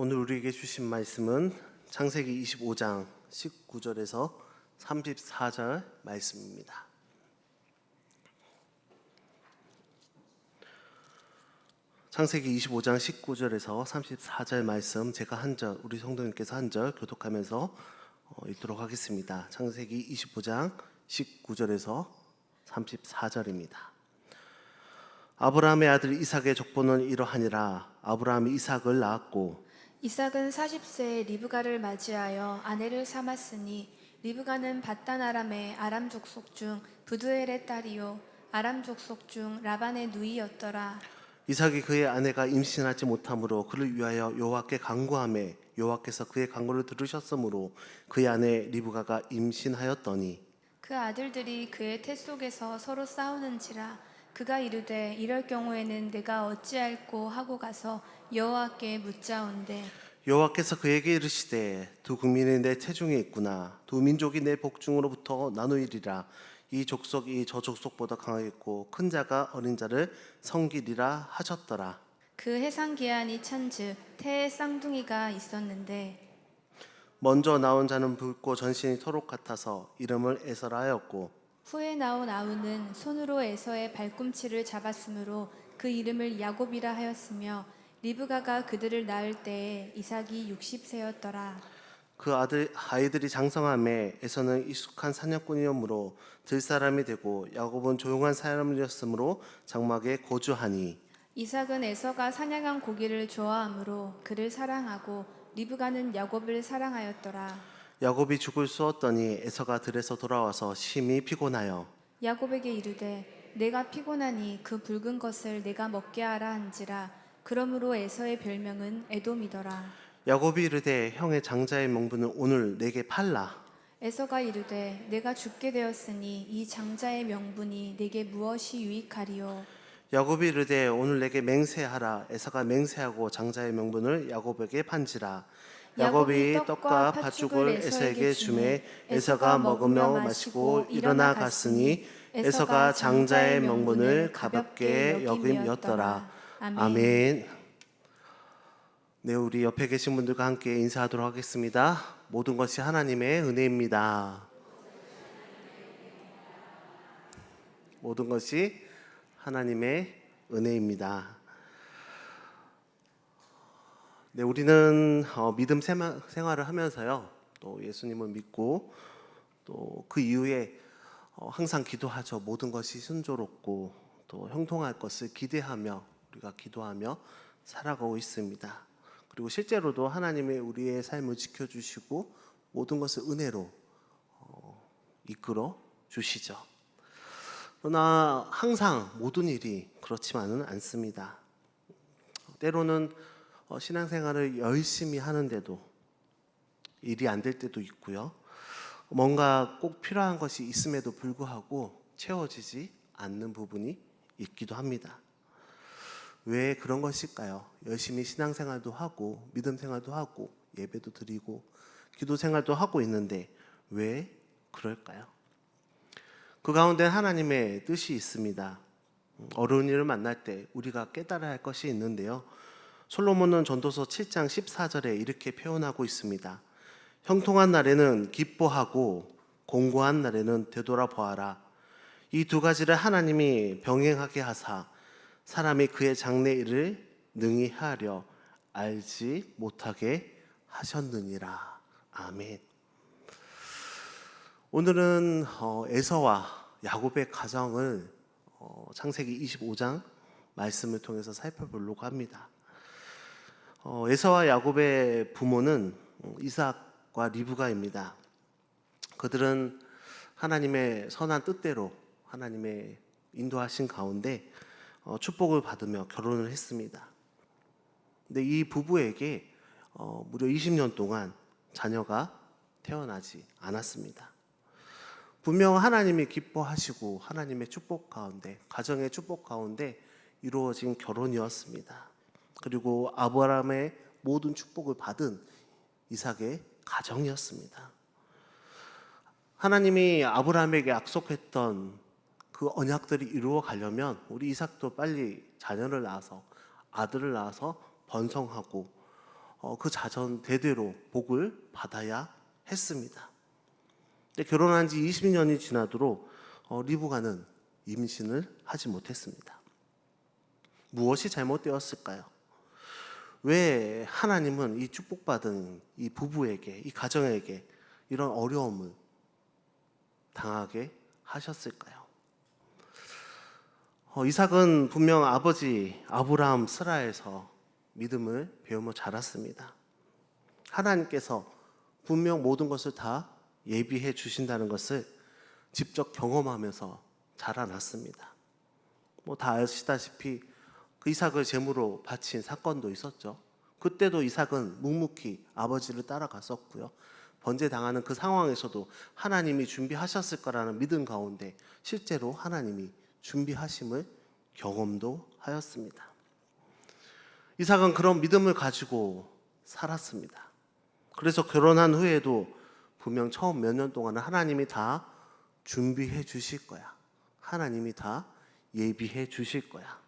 오늘 우리에게 주신 말씀은 창세기 25장 19절에서 34절 말씀입니다. 창세기 25장 19절에서 34절 말씀 제가 한 절, 우리 성도님께서 한 절 교독하면서 읽도록 하겠습니다. 창세기 25장 19절에서 34절입니다. 아브라함의 아들 이삭의 족보는 이러하니라. 아브라함이 이삭을 낳았고 이삭은 40세에 리브가를 맞이하여 아내를 삼았으니 리브가는 밧단 아람의 아람 족속 중 부두엘의 딸이요 아람 족속 중 라반의 누이였더라. 이삭이 그의 아내가 임신하지 못하므로 그를 위하여 여호와께 간구하매 여호와께서 그의 간구를 들으셨으므로 그의 아내 리브가가 임신하였더니 그 아들들이 그의 태 속에서 서로 싸우는지라 그가 이르되 이럴 경우에는 내가 어찌할꼬 하고 가서 여호와께 묻자온대. 여호와께서 그에게 이르시되 두 국민이 내 태중에 있구나. 두 민족이 내 복중으로부터 나누이리라. 이 족속이 저 족속보다 강하겠고 큰 자가 어린 자를 섬기리라 하셨더라. 그 해상 기한이 찬즉 태에 쌍둥이가 있었는데 먼저 나온 자는 붉고 전신이 토록 같아서 이름을 에서라 하였고 후에 나온 아우는 손으로 에서의 발꿈치를 잡았으므로 그 이름을 야곱이라 하였으며 리브가가 그들을 낳을 때에 이삭이 60세였더라. 그 아이들이 장성함에 에서는 익숙한 사냥꾼이었으므로 들 사람이 되고 야곱은 조용한 사람이었으므로 장막에 거주하니 이삭은 에서가 사냥한 고기를 좋아하므로 그를 사랑하고 리브가는 야곱을 사랑하였더라. 야곱이 죽을 쏘았더니 에서가 들에서 돌아와서 심히 피곤하여 야곱에게 이르되 내가 피곤하니 그 붉은 것을 내가 먹게 하라 한지라. 그러므로 에서의 별명은 에돔이더라. 야곱이 이르되 형의 장자의 명분을 오늘 내게 팔라. 에서가 이르되 내가 죽게 되었으니 이 장자의 명분이 내게 무엇이 유익하리요. 야곱이 이르되 오늘 내게 맹세하라. 에서가 맹세하고 장자의 명분을 야곱에게 판지라. 야곱이 떡과 팥죽을 에서에게 주매 에서가 먹으며 마시고 일어나 갔으니 에서가 장자의 명분을 가볍게 여김이었더라. 아멘. 네, 우리 옆에 계신 분들과 함께 인사하도록 하겠습니다. 모든 것이 하나님의 은혜입니다. 모든 것이 하나님의 은혜입니다. 네, 우리는 믿음 생활을 하면서요, 또 예수님을 믿고 또 그 이후에 항상 기도하죠. 모든 것이 순조롭고 또 형통할 것을 기대하며 우리가 기도하며 살아가고 있습니다. 그리고 실제로도 하나님이 우리의 삶을 지켜주시고 모든 것을 은혜로 이끌어 주시죠. 그러나 항상 모든 일이 그렇지만은 않습니다. 때로는 신앙생활을 열심히 하는데도 일이 안 될 때도 있고요. 뭔가 꼭 필요한 것이 있음에도 불구하고 채워지지 않는 부분이 있기도 합니다. 왜 그런 것일까요? 열심히 신앙생활도 하고 믿음 생활도 하고 예배도 드리고 기도 생활도 하고 있는데 왜 그럴까요? 그 가운데 하나님의 뜻이 있습니다. 어려운 일을 만날 때 우리가 깨달아야 할 것이 있는데요. 솔로몬은 전도서 7장 14절에 이렇게 표현하고 있습니다. 형통한 날에는 기뻐하고 공고한 날에는 되돌아보아라. 이 두 가지를 하나님이 병행하게 하사 사람이 그의 장래 일을 능히 하려 알지 못하게 하셨느니라. 아멘. 오늘은 에서와 야곱의 가정을 창세기 25장 말씀을 통해서 살펴보려고 합니다. 에서와 야곱의 부모는 이삭과 리브가입니다. 그들은 하나님의 선한 뜻대로 하나님의 인도하신 가운데 축복을 받으며 결혼을 했습니다. 근데 이 부부에게 무려 20년 동안 자녀가 태어나지 않았습니다. 분명 하나님이 기뻐하시고 하나님의 축복 가운데, 가정의 축복 가운데 이루어진 결혼이었습니다. 그리고 아브라함의 모든 축복을 받은 이삭의 가정이었습니다. 하나님이 아브라함에게 약속했던 그 언약들이 이루어 가려면 우리 이삭도 빨리 자녀를 낳아서 아들을 낳아서 번성하고 그 자손 대대로 복을 받아야 했습니다. 근데 결혼한 지 20년이 지나도록 리브가는 임신을 하지 못했습니다. 무엇이 잘못되었을까요? 왜 하나님은 이 축복받은 이 부부에게, 이 가정에게 이런 어려움을 당하게 하셨을까요? 이삭은 분명 아버지 아브라함 스라에서 믿음을 배우며 자랐습니다. 하나님께서 분명 모든 것을 다 예비해 주신다는 것을 직접 경험하면서 자라났습니다. 다 아시다시피 그 이삭을 제물로 바친 사건도 있었죠. 그때도 이삭은 묵묵히 아버지를 따라갔었고요. 번제당하는 그 상황에서도 하나님이 준비하셨을 거라는 믿음 가운데 실제로 하나님이 준비하심을 경험도 하였습니다. 이삭은 그런 믿음을 가지고 살았습니다. 그래서 결혼한 후에도 분명 처음 몇 년 동안은 하나님이 다 준비해 주실 거야. 하나님이 다 예비해 주실 거야.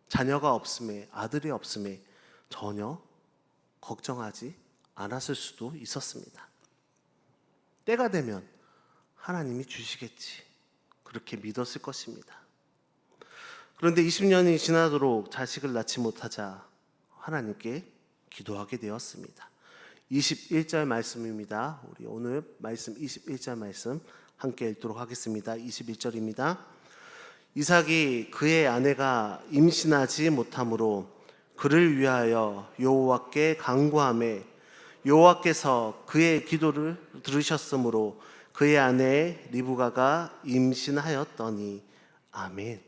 자녀가 없음에, 아들이 없음에 전혀 걱정하지 않았을 수도 있었습니다. 때가 되면 하나님이 주시겠지. 그렇게 믿었을 것입니다. 그런데 20년이 지나도록 자식을 낳지 못하자 하나님께 기도하게 되었습니다. 21절 말씀입니다. 우리 오늘 말씀 21절 말씀 함께 읽도록 하겠습니다. 21절입니다. 이삭이 그의 아내가 임신하지 못함으로 그를 위하여 여호와께 간구하매 여호와께서 그의 기도를 들으셨으므로 그의 아내 리브가가 임신하였더니 아멘.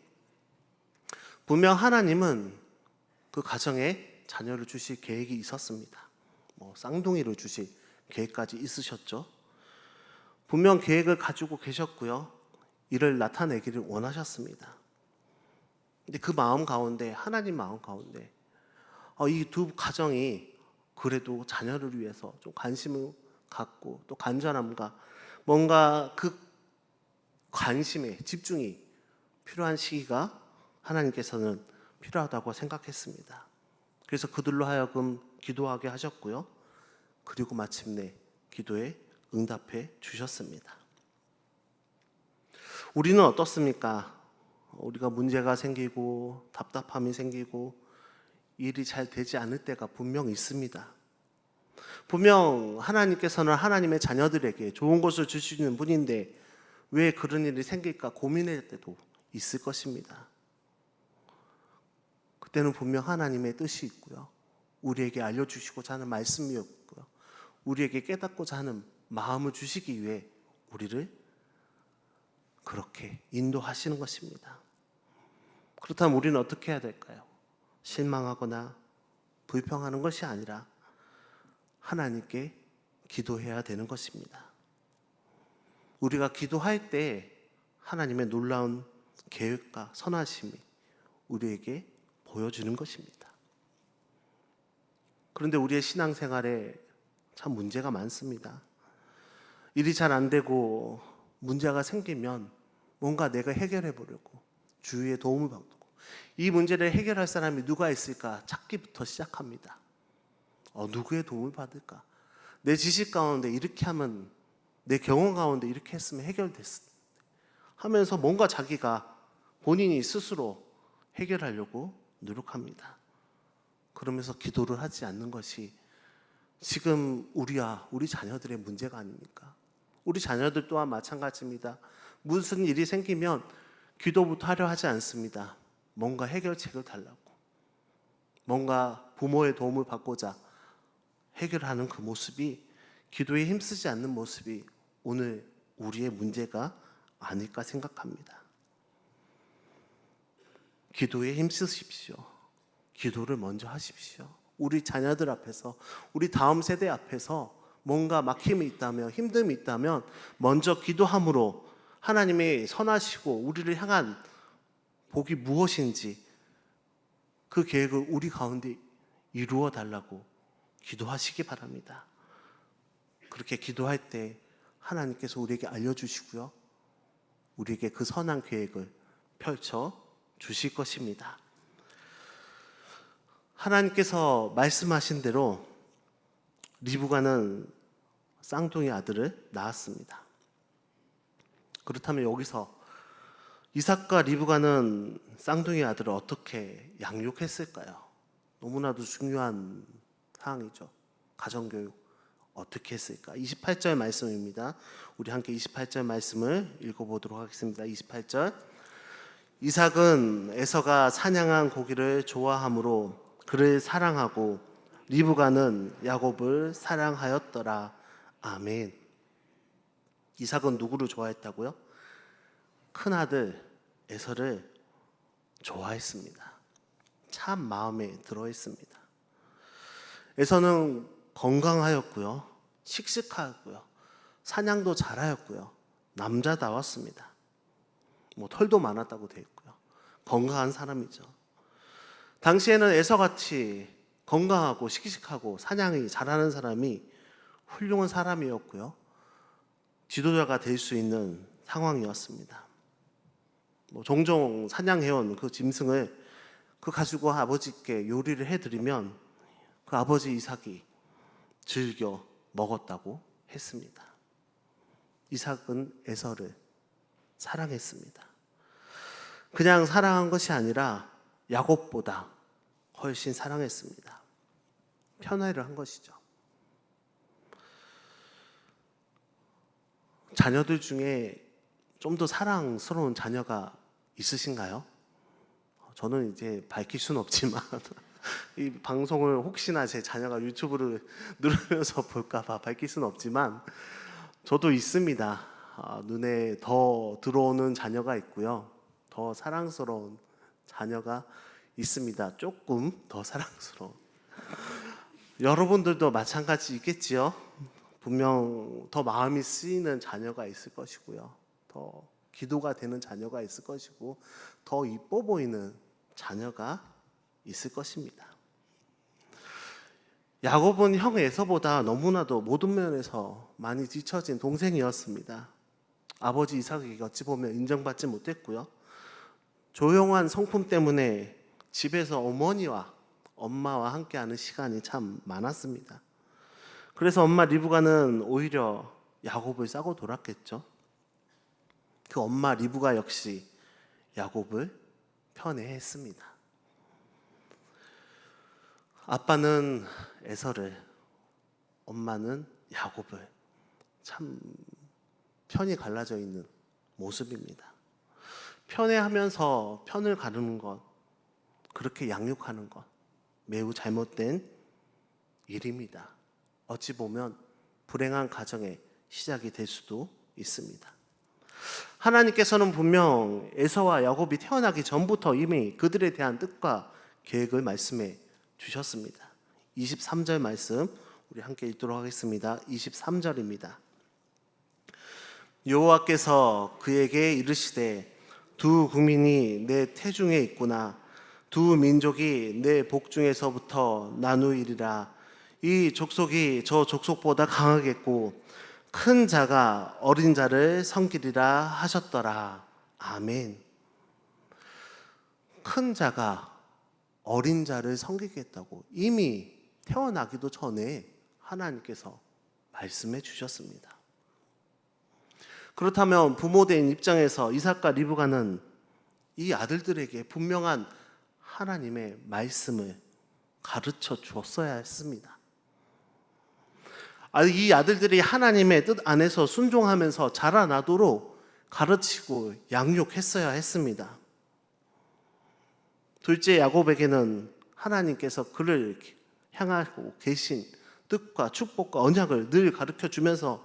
분명 하나님은 그 가정에 자녀를 주실 계획이 있었습니다. 쌍둥이를 주실 계획까지 있으셨죠. 분명 계획을 가지고 계셨고요. 이를 나타내기를 원하셨습니다. 근데 그 마음 가운데, 하나님 마음 가운데 이 두 가정이 그래도 자녀를 위해서 좀 관심을 갖고 또 간절함과 뭔가 그 관심에 집중이 필요한 시기가 하나님께서는 필요하다고 생각했습니다. 그래서 그들로 하여금 기도하게 하셨고요. 그리고 마침내 기도에 응답해 주셨습니다. 우리는 어떻습니까? 우리가 문제가 생기고 답답함이 생기고 일이 잘 되지 않을 때가 분명 있습니다. 분명 하나님께서는 하나님의 자녀들에게 좋은 것을 주시는 분인데 왜 그런 일이 생길까 고민할 때도 있을 것입니다. 그때는 분명 하나님의 뜻이 있고요. 우리에게 알려주시고자 하는 말씀이 없고요. 우리에게 깨닫고자 하는 마음을 주시기 위해 우리를 그렇게 인도하시는 것입니다. 그렇다면 우리는 어떻게 해야 될까요? 실망하거나 불평하는 것이 아니라 하나님께 기도해야 되는 것입니다. 우리가 기도할 때 하나님의 놀라운 계획과 선하심이 우리에게 보여주는 것입니다. 그런데 우리의 신앙생활에 참 문제가 많습니다. 일이 잘 안 되고 문제가 생기면 뭔가 내가 해결해 보려고 주위의 도움을 받고 이 문제를 해결할 사람이 누가 있을까 찾기부터 시작합니다. 누구의 도움을 받을까? 내 지식 가운데 이렇게 하면, 내 경험 가운데 이렇게 했으면 해결됐을 텐데 하면서 뭔가 자기가 본인이 스스로 해결하려고 노력합니다. 그러면서 기도를 하지 않는 것이 지금 우리 자녀들의 문제가 아닙니까? 우리 자녀들 또한 마찬가지입니다. 무슨 일이 생기면 기도부터 하려 하지 않습니다. 뭔가 해결책을 달라고, 뭔가 부모의 도움을 받고자 해결하는 그 모습이, 기도에 힘쓰지 않는 모습이 오늘 우리의 문제가 아닐까 생각합니다. 기도에 힘쓰십시오. 기도를 먼저 하십시오. 우리 자녀들 앞에서, 우리 다음 세대 앞에서 뭔가 막힘이 있다면, 힘듦이 있다면 먼저 기도함으로 하나님의 선하시고 우리를 향한 복이 무엇인지 그 계획을 우리 가운데 이루어 달라고 기도하시기 바랍니다. 그렇게 기도할 때 하나님께서 우리에게 알려주시고요. 우리에게 그 선한 계획을 펼쳐 주실 것입니다. 하나님께서 말씀하신 대로 리브가는 쌍둥이 아들을 낳았습니다. 그렇다면 여기서 이삭과 리브가는 쌍둥이 아들을 어떻게 양육했을까요? 너무나도 중요한 사항이죠. 가정교육 어떻게 했을까? 28절 말씀입니다. 우리 함께 28절 말씀을 읽어보도록 하겠습니다. 28절. 이삭은 에서가 사냥한 고기를 좋아하므로 그를 사랑하고 리브가는 야곱을 사랑하였더라. 아멘. 이삭은 누구를 좋아했다고요? 큰아들 에서를 좋아했습니다. 참 마음에 들어했습니다. 에서는 건강하였고요, 씩씩하였고요, 사냥도 잘하였고요, 남자다웠습니다. 털도 많았다고 되어 있고요. 건강한 사람이죠. 당시에는 에서같이 건강하고 씩씩하고 사냥이 잘하는 사람이 훌륭한 사람이었고요, 지도자가 될 수 있는 상황이었습니다. 종종 사냥해온 그 짐승을 가지고 아버지께 요리를 해드리면 그 아버지 이삭이 즐겨 먹었다고 했습니다. 이삭은 에서를 사랑했습니다. 그냥 사랑한 것이 아니라 야곱보다 훨씬 사랑했습니다. 편애를 한 것이죠. 자녀들 중에 좀 더 사랑스러운 자녀가 있으신가요? 저는 이제 밝힐 수는 없지만 이 방송을 혹시나 제 자녀가 유튜브를 누르면서 볼까봐 밝힐 수는 없지만 저도 있습니다. 눈에 더 들어오는 자녀가 있고요, 더 사랑스러운 자녀가 있습니다. 조금 더 사랑스러운. 여러분들도 마찬가지겠지요. 분명 더 마음이 쓰이는 자녀가 있을 것이고요, 더 기도가 되는 자녀가 있을 것이고, 더 이뻐 보이는 자녀가 있을 것입니다. 야곱은 형 에서보다 너무나도 모든 면에서 많이 뒤처진 동생이었습니다. 아버지 이삭에게 어찌 보면 인정받지 못했고요, 조용한 성품 때문에 집에서 어머니와 엄마와 함께하는 시간이 참 많았습니다. 그래서 엄마 리브가는 오히려 야곱을 싸고 돌았겠죠. 그 엄마 리브가 역시 야곱을 편애했습니다. 아빠는 에서를, 엄마는 야곱을 참 편이 갈라져 있는 모습입니다. 편애하면서 편을 가르는 것, 그렇게 양육하는 것 매우 잘못된 일입니다. 어찌 보면 불행한 가정의 시작이 될 수도 있습니다. 하나님께서는 분명 에서와 야곱이 태어나기 전부터 이미 그들에 대한 뜻과 계획을 말씀해 주셨습니다. 23절 말씀 우리 함께 읽도록 하겠습니다. 23절입니다. 여호와께서 그에게 이르시되 두 국민이 내 태중에 있구나. 두 민족이 내 복중에서부터 나누이리라. 이 족속이 저 족속보다 강하겠고 큰 자가 어린 자를 섬기리라 하셨더라. 아멘. 큰 자가 어린 자를 섬기겠다고 이미 태어나기도 전에 하나님께서 말씀해 주셨습니다. 그렇다면 부모된 입장에서 이삭과 리브가는 이 아들들에게 분명한 하나님의 말씀을 가르쳐 주었어야 했습니다. 이 아들들이 하나님의 뜻 안에서 순종하면서 자라나도록 가르치고 양육했어야 했습니다. 둘째 야곱에게는 하나님께서 그를 향하고 계신 뜻과 축복과 언약을 늘 가르쳐 주면서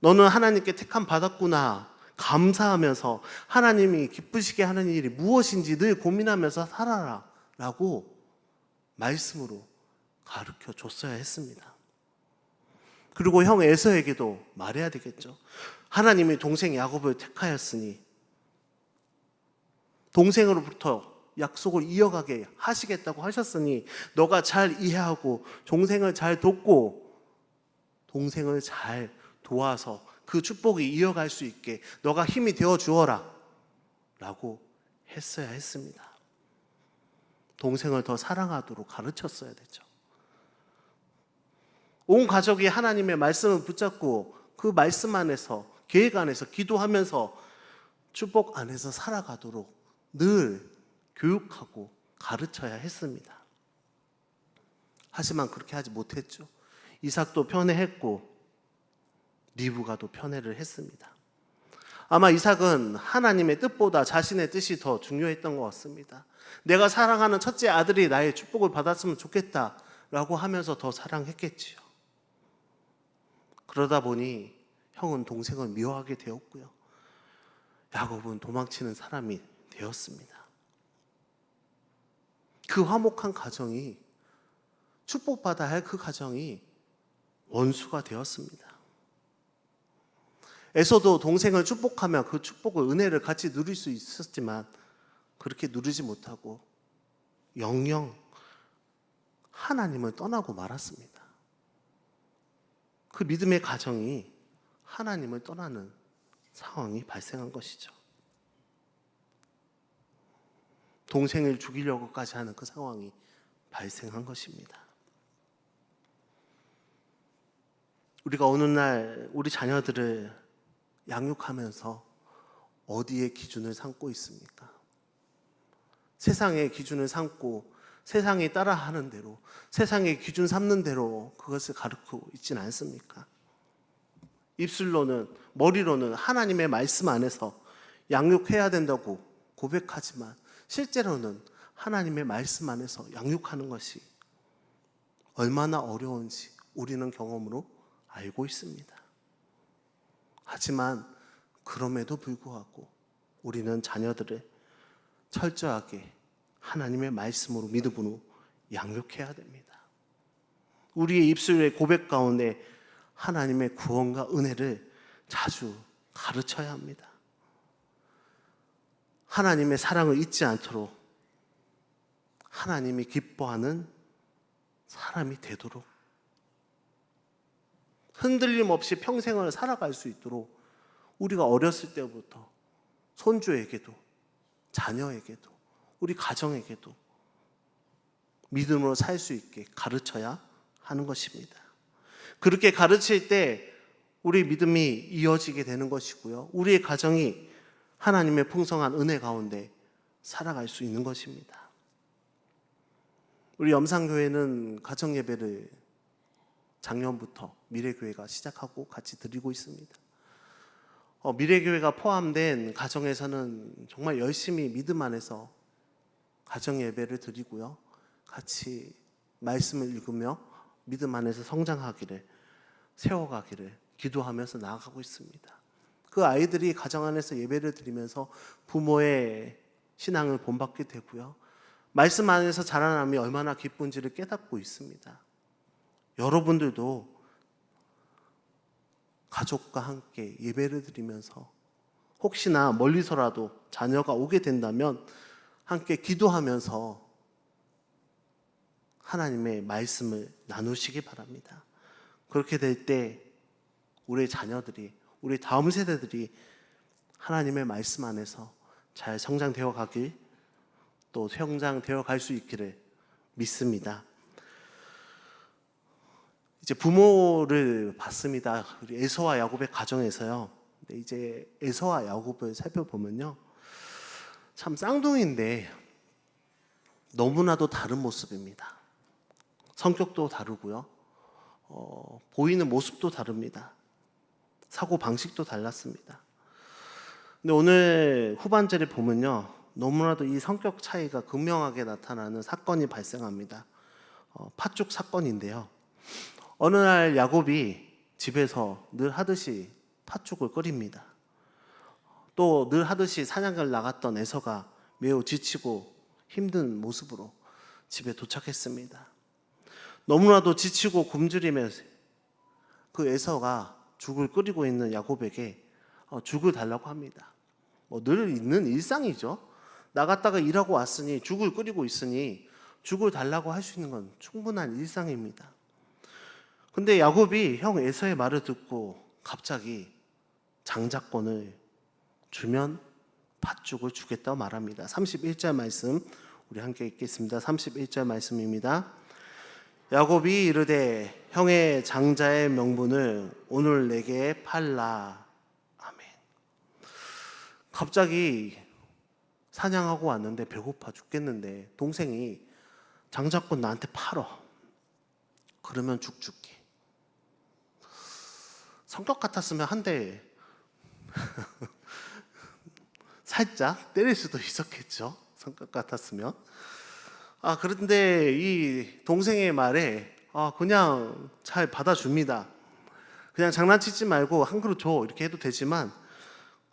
너는 하나님께 택함 받았구나 감사하면서 하나님이 기쁘시게 하는 일이 무엇인지 늘 고민하면서 살아라 라고 말씀으로 가르쳐 줬어야 했습니다. 그리고 형 에서에게도 말해야 되겠죠. 하나님이 동생 야곱을 택하였으니 동생으로부터 약속을 이어가게 하시겠다고 하셨으니 너가 잘 이해하고 동생을 잘 돕고 동생을 잘 도와서 그 축복이 이어갈 수 있게 너가 힘이 되어 주어라 라고 했어야 했습니다. 동생을 더 사랑하도록 가르쳤어야 되죠. 온 가족이 하나님의 말씀을 붙잡고 그 말씀 안에서, 계획 안에서 기도하면서 축복 안에서 살아가도록 늘 교육하고 가르쳐야 했습니다. 하지만 그렇게 하지 못했죠. 이삭도 편애했고 리브가도 편애를 했습니다. 아마 이삭은 하나님의 뜻보다 자신의 뜻이 더 중요했던 것 같습니다. 내가 사랑하는 첫째 아들이 나의 축복을 받았으면 좋겠다라고 하면서 더 사랑했겠지요. 그러다 보니 형은 동생을 미워하게 되었고요. 야곱은 도망치는 사람이 되었습니다. 그 화목한 가정이, 축복받아야 할 그 가정이 원수가 되었습니다. 에서도 동생을 축복하며 그 축복을, 은혜를 같이 누릴 수 있었지만 그렇게 누리지 못하고 영영 하나님을 떠나고 말았습니다. 그 믿음의 가정이 하나님을 떠나는 상황이 발생한 것이죠. 동생을 죽이려고까지 하는 그 상황이 발생한 것입니다. 우리가 어느 날 우리 자녀들을 양육하면서 어디에 기준을 삼고 있습니까? 세상의 기준을 삼고 세상이 따라하는 대로, 세상의 기준 삼는 대로 그것을 가르치고 있지는 않습니까? 입술로는, 머리로는 하나님의 말씀 안에서 양육해야 된다고 고백하지만 실제로는 하나님의 말씀 안에서 양육하는 것이 얼마나 어려운지 우리는 경험으로 알고 있습니다. 하지만 그럼에도 불구하고 우리는 자녀들을 철저하게 하나님의 말씀으로, 믿음으로 양육해야 됩니다. 우리의 입술의 고백 가운데 하나님의 구원과 은혜를 자주 가르쳐야 합니다. 하나님의 사랑을 잊지 않도록 하나님이 기뻐하는 사람이 되도록, 흔들림 없이 평생을 살아갈 수 있도록 우리가 어렸을 때부터 손주에게도, 자녀에게도, 우리 가정에게도 믿음으로 살 수 있게 가르쳐야 하는 것입니다. 그렇게 가르칠 때 우리 믿음이 이어지게 되는 것이고요, 우리의 가정이 하나님의 풍성한 은혜 가운데 살아갈 수 있는 것입니다. 우리 염산교회는 가정예배를 작년부터 미래교회가 시작하고 같이 드리고 있습니다. 미래교회가 포함된 가정에서는 정말 열심히 믿음 안에서 가정예배를 드리고요, 같이 말씀을 읽으며 믿음 안에서 성장하기를, 세워가기를 기도하면서 나아가고 있습니다. 그 아이들이 가정 안에서 예배를 드리면서 부모의 신앙을 본받게 되고요, 말씀 안에서 자라남이 얼마나 기쁜지를 깨닫고 있습니다. 여러분들도 가족과 함께 예배를 드리면서 혹시나 멀리서라도 자녀가 오게 된다면 함께 기도하면서 하나님의 말씀을 나누시기 바랍니다. 그렇게 될 때 우리 자녀들이, 우리 다음 세대들이 하나님의 말씀 안에서 잘 성장되어 가길, 또 성장되어 갈 수 있기를 믿습니다. 이제 부모를 봤습니다. 우리 에서와 야곱의 가정에서요. 근데 이제 에서와 야곱을 살펴보면요, 참 쌍둥이인데 너무나도 다른 모습입니다. 성격도 다르고요, 보이는 모습도 다릅니다. 사고 방식도 달랐습니다. 근데 오늘 후반절에 보면요, 너무나도 이 성격 차이가 극명하게 나타나는 사건이 발생합니다. 팥죽 사건인데요. 어느 날 야곱이 집에서 늘 하듯이 팥죽을 끓입니다. 또 늘 하듯이 사냥을 나갔던 에서가 매우 지치고 힘든 모습으로 집에 도착했습니다. 너무나도 지치고 굶주리면서 그 에서가 죽을 끓이고 있는 야곱에게 죽을 달라고 합니다. 늘 있는 일상이죠. 나갔다가 일하고 왔으니, 죽을 끓이고 있으니 죽을 달라고 할 수 있는 건 충분한 일상입니다. 근데 야곱이 형 에서의 말을 듣고 갑자기 장자권을 주면 팥죽을 주겠다고 말합니다. 31절 말씀 우리 함께 읽겠습니다. 31절 말씀입니다. 야곱이 이르되 형의 장자의 명분을 오늘 내게 팔라. 아멘. 갑자기 사냥하고 왔는데 배고파 죽겠는데 동생이 장자권 나한테 팔어. 그러면 죽 줄게. 성격 같았으면 한 대 살짝 때릴 수도 있었겠죠. 성격 같았으면. 그런데 이 동생의 말에 그냥 잘 받아줍니다. 그냥 장난치지 말고 한 그릇 줘 이렇게 해도 되지만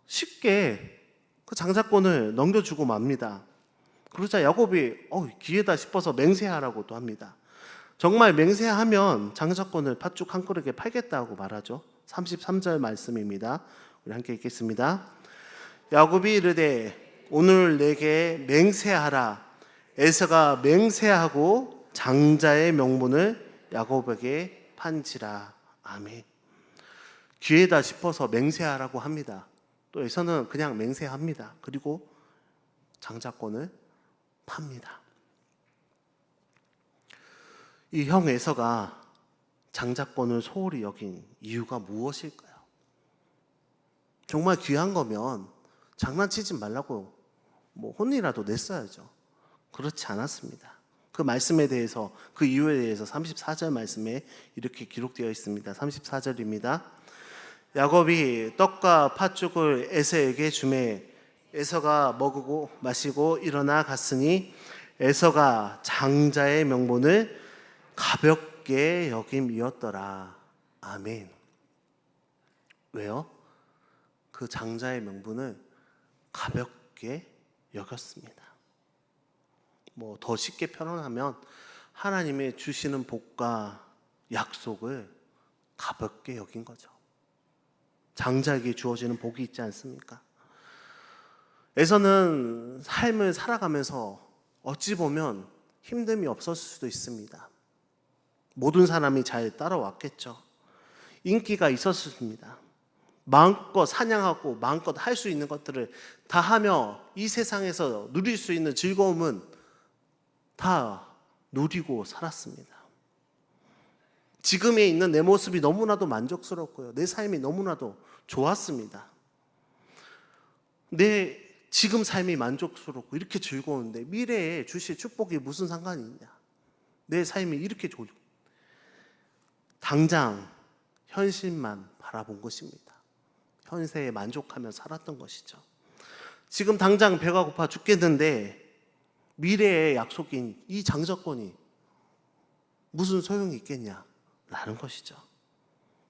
쉽게 그 장자권을 넘겨주고 맙니다. 그러자 야곱이 기회다 싶어서 맹세하라고도 합니다. 정말 맹세하면 장자권을 팥죽 한 그릇에 팔겠다고 말하죠. 33절 말씀입니다. 우리 함께 읽겠습니다. 야곱이 이르되 오늘 내게 맹세하라. 에서가 맹세하고 장자의 명분을 야곱에게 판지라. 아멘. 기회다 싶어서 맹세하라고 합니다. 또 에서는 그냥 맹세합니다. 그리고 장자권을 팝니다. 이 형 에서가 장자권을 소홀히 여긴 이유가 무엇일까요? 정말 귀한 거면 장난치지 말라고 혼이라도 냈어야죠. 그렇지 않았습니다. 그 말씀에 대해서, 그 이유에 대해서 34절 말씀에 이렇게 기록되어 있습니다. 34절입니다. 야곱이 떡과 팥죽을 에서에게 주매 에서가 먹고 마시고 일어나 갔으니 에서가 장자의 명분을 가볍게 여김이었더라. 아멘. 왜요? 그 장자의 명분을 가볍게 여겼습니다. 더 쉽게 표현하면 하나님의 주시는 복과 약속을 가볍게 여긴 거죠. 장자에게 주어지는 복이 있지 않습니까? 에서는 삶을 살아가면서 어찌 보면 힘듦이 없었을 수도 있습니다. 모든 사람이 잘 따라왔겠죠. 인기가 있었습니다. 마음껏 사냥하고 마음껏 할 수 있는 것들을 다 하며 이 세상에서 누릴 수 있는 즐거움은 다 누리고 살았습니다. 지금에 있는 내 모습이 너무나도 만족스럽고요. 내 삶이 너무나도 좋았습니다. 내 지금 삶이 만족스럽고 이렇게 즐거운데 미래에 주실 축복이 무슨 상관이 있냐? 내 삶이 이렇게 당장 현실만 바라본 것입니다. 현세에 만족하며 살았던 것이죠. 지금 당장 배가 고파 죽겠는데 미래의 약속인 이 장자권이 무슨 소용이 있겠냐? 라는 것이죠.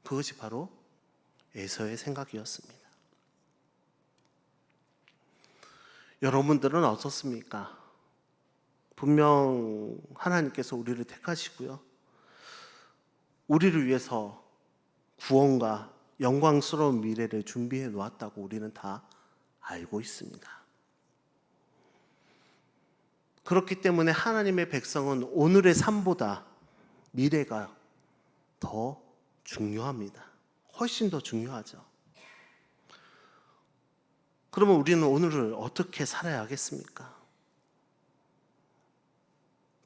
그것이 바로 에서의 생각이었습니다. 여러분들은 어떻습니까? 분명 하나님께서 우리를 택하시고요. 우리를 위해서 구원과 영광스러운 미래를 준비해 놓았다고 우리는 다 알고 있습니다. 그렇기 때문에 하나님의 백성은 오늘의 삶보다 미래가 더 중요합니다. 훨씬 더 중요하죠. 그러면 우리는 오늘을 어떻게 살아야 하겠습니까?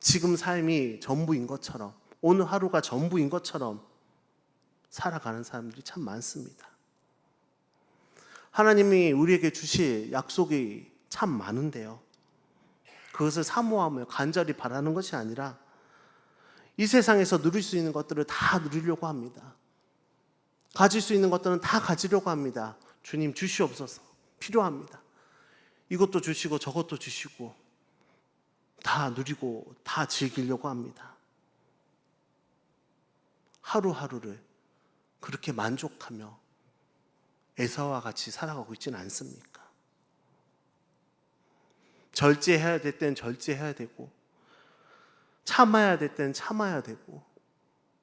지금 삶이 전부인 것처럼, 오늘 하루가 전부인 것처럼 살아가는 사람들이 참 많습니다. 하나님이 우리에게 주실 약속이 참 많은데요. 그것을 사모하며 간절히 바라는 것이 아니라 이 세상에서 누릴 수 있는 것들을 다 누리려고 합니다. 가질 수 있는 것들은 다 가지려고 합니다. 주님 주시옵소서. 필요합니다. 이것도 주시고 저것도 주시고 다 누리고 다 즐기려고 합니다. 하루하루를 그렇게 만족하며 에서와 같이 살아가고 있지는 않습니까? 절제해야 될 때는 절제해야 되고 참아야 될 때는 참아야 되고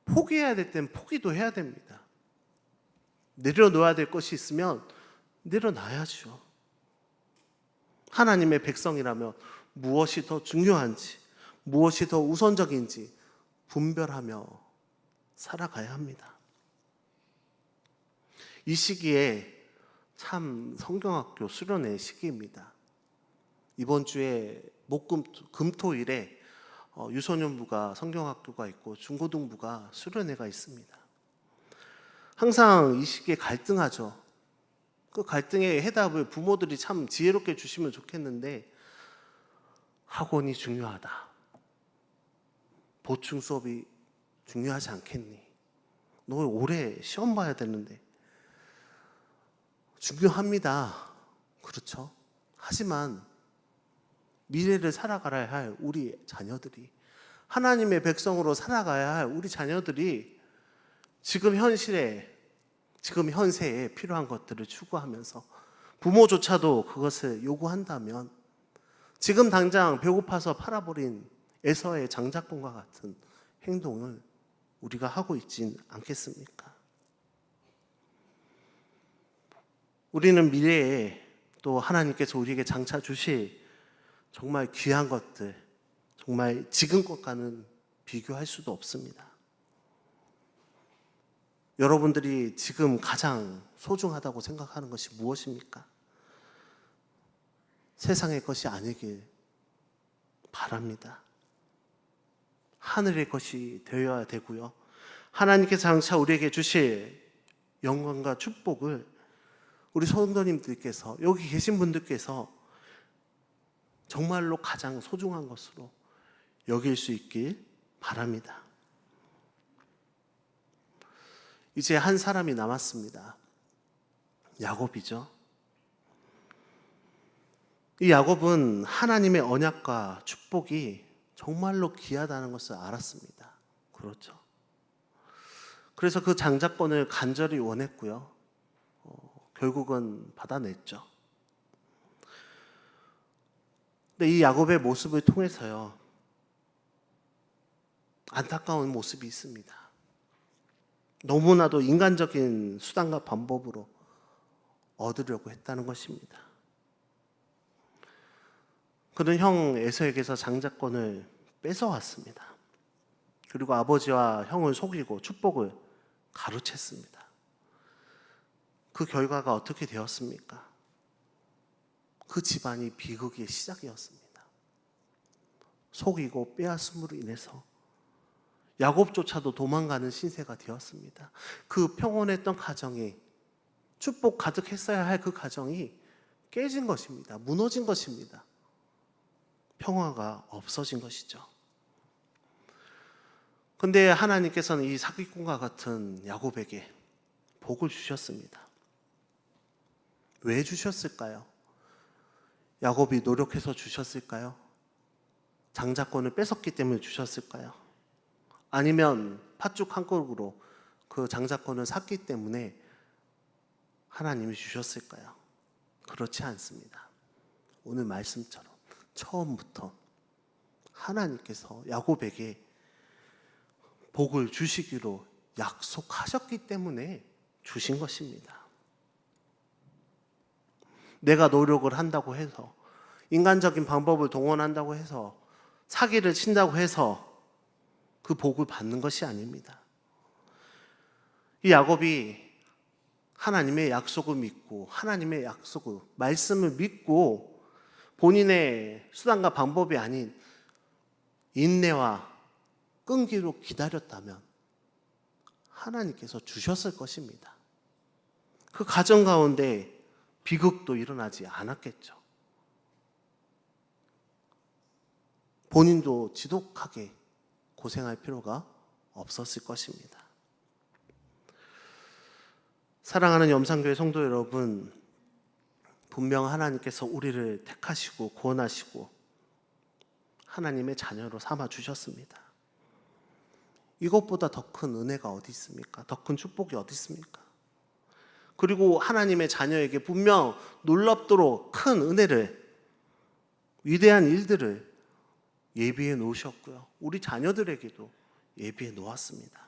포기해야 될 때는 포기도 해야 됩니다. 내려놓아야 될 것이 있으면 내려놔야죠. 하나님의 백성이라면 무엇이 더 중요한지, 무엇이 더 우선적인지 분별하며 살아가야 합니다. 이 시기에 참 성경학교 수련회 시기입니다. 이번 주에 금토일에 유소년부가 성경학교가 있고 중고등부가 수련회가 있습니다. 항상 이 시기에 갈등하죠. 그 갈등의 해답을 부모들이 참 지혜롭게 주시면 좋겠는데, 학원이 중요하다, 보충 수업이 중요하지 않겠니? 너 올해 시험 봐야 되는데. 중요합니다. 그렇죠. 하지만 미래를 살아가야 할 우리 자녀들이, 하나님의 백성으로 살아가야 할 우리 자녀들이 지금 현실에, 지금 현세에 필요한 것들을 추구하면서 부모조차도 그것을 요구한다면 지금 당장 배고파서 팔아버린 에서의 장자권과 같은 행동을 우리가 하고 있진 않겠습니까? 우리는 미래에 또 하나님께서 우리에게 장차 주실 정말 귀한 것들, 정말 지금 것과는 비교할 수도 없습니다. 여러분들이 지금 가장 소중하다고 생각하는 것이 무엇입니까? 세상의 것이 아니길 바랍니다. 하늘의 것이 되어야 되고요. 하나님께서 장차 우리에게 주실 영광과 축복을 우리 성도님들께서, 여기 계신 분들께서 정말로 가장 소중한 것으로 여길 수 있길 바랍니다. 이제 한 사람이 남았습니다. 야곱이죠. 이 야곱은 하나님의 언약과 축복이 정말로 귀하다는 것을 알았습니다. 그렇죠. 그래서 그 장자권을 간절히 원했고요. 결국은 받아냈죠. 근데 이 야곱의 모습을 통해서요, 안타까운 모습이 있습니다. 너무나도 인간적인 수단과 방법으로 얻으려고 했다는 것입니다. 그는 형 에서에게서 장자권을 뺏어왔습니다. 그리고 아버지와 형을 속이고 축복을 가로챘습니다. 그 결과가 어떻게 되었습니까? 그 집안이 비극의 시작이었습니다. 속이고 빼앗음으로 인해서 야곱조차도 도망가는 신세가 되었습니다. 그 평온했던 가정이, 축복 가득했어야 할 그 가정이 깨진 것입니다. 무너진 것입니다. 평화가 없어진 것이죠. 근데 하나님께서는 이 사기꾼과 같은 야곱에게 복을 주셨습니다. 왜 주셨을까요? 야곱이 노력해서 주셨을까요? 장자권을 뺏었기 때문에 주셨을까요? 아니면 팥죽 한 그릇으로 그 장자권을 샀기 때문에 하나님이 주셨을까요? 그렇지 않습니다. 오늘 말씀처럼 처음부터 하나님께서 야곱에게 복을 주시기로 약속하셨기 때문에 주신 것입니다. 내가 노력을 한다고 해서, 인간적인 방법을 동원한다고 해서, 사기를 친다고 해서 그 복을 받는 것이 아닙니다. 이 야곱이 하나님의 약속을 믿고, 하나님의 약속을, 말씀을 믿고 본인의 수단과 방법이 아닌 인내와 끈기로 기다렸다면 하나님께서 주셨을 것입니다. 그 가정 가운데 비극도 일어나지 않았겠죠. 본인도 지독하게 고생할 필요가 없었을 것입니다. 사랑하는 염산교회 성도 여러분, 분명 하나님께서 우리를 택하시고 구원하시고 하나님의 자녀로 삼아 주셨습니다. 이것보다 더 큰 은혜가 어디 있습니까? 더 큰 축복이 어디 있습니까? 그리고 하나님의 자녀에게 분명 놀랍도록 큰 은혜를, 위대한 일들을 예비해 놓으셨고요. 우리 자녀들에게도 예비해 놓았습니다.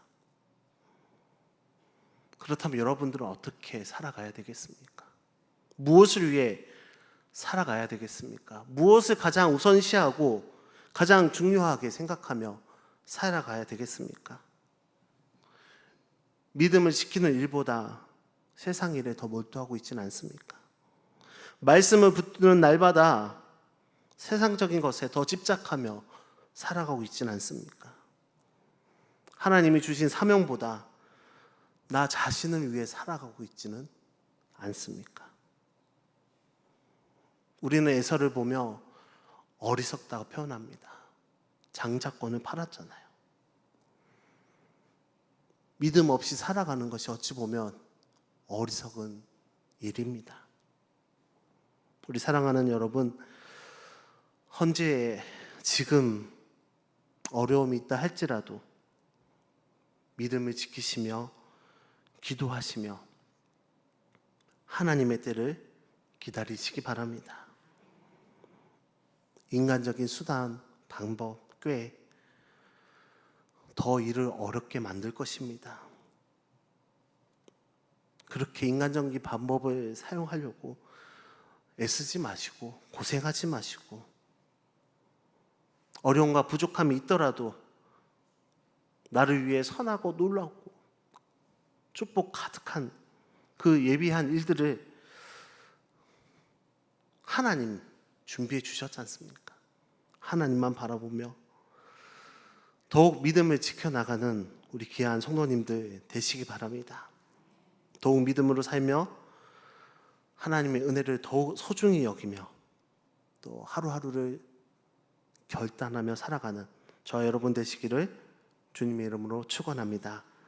그렇다면 여러분들은 어떻게 살아가야 되겠습니까? 무엇을 위해 살아가야 되겠습니까? 무엇을 가장 우선시하고 가장 중요하게 생각하며 살아가야 되겠습니까? 믿음을 지키는 일보다 세상 일에 더 몰두하고 있지는 않습니까? 말씀을 붙드는 날마다 세상적인 것에 더 집착하며 살아가고 있지는 않습니까? 하나님이 주신 사명보다 나 자신을 위해 살아가고 있지는 않습니까? 우리는 에서를 보며 어리석다고 표현합니다. 장자권을 팔았잖아요. 믿음 없이 살아가는 것이 어찌 보면 어리석은 일입니다. 우리 사랑하는 여러분, 현재 지금 어려움이 있다 할지라도 믿음을 지키시며 기도하시며 하나님의 때를 기다리시기 바랍니다. 인간적인 수단, 방법, 꽤 더 일을 어렵게 만들 것입니다. 그렇게 인간적인 방법을 사용하려고 애쓰지 마시고 고생하지 마시고 어려움과 부족함이 있더라도 나를 위해 선하고 놀랍고 축복 가득한 그 예비한 일들을 하나님 준비해 주셨지 않습니까? 하나님만 바라보며 더욱 믿음을 지켜나가는 우리 귀한 성도님들 되시기 바랍니다. 더욱 믿음으로 살며 하나님의 은혜를 더욱 소중히 여기며 또 하루하루를 결단하며 살아가는 저와 여러분 되시기를 주님의 이름으로 축원합니다.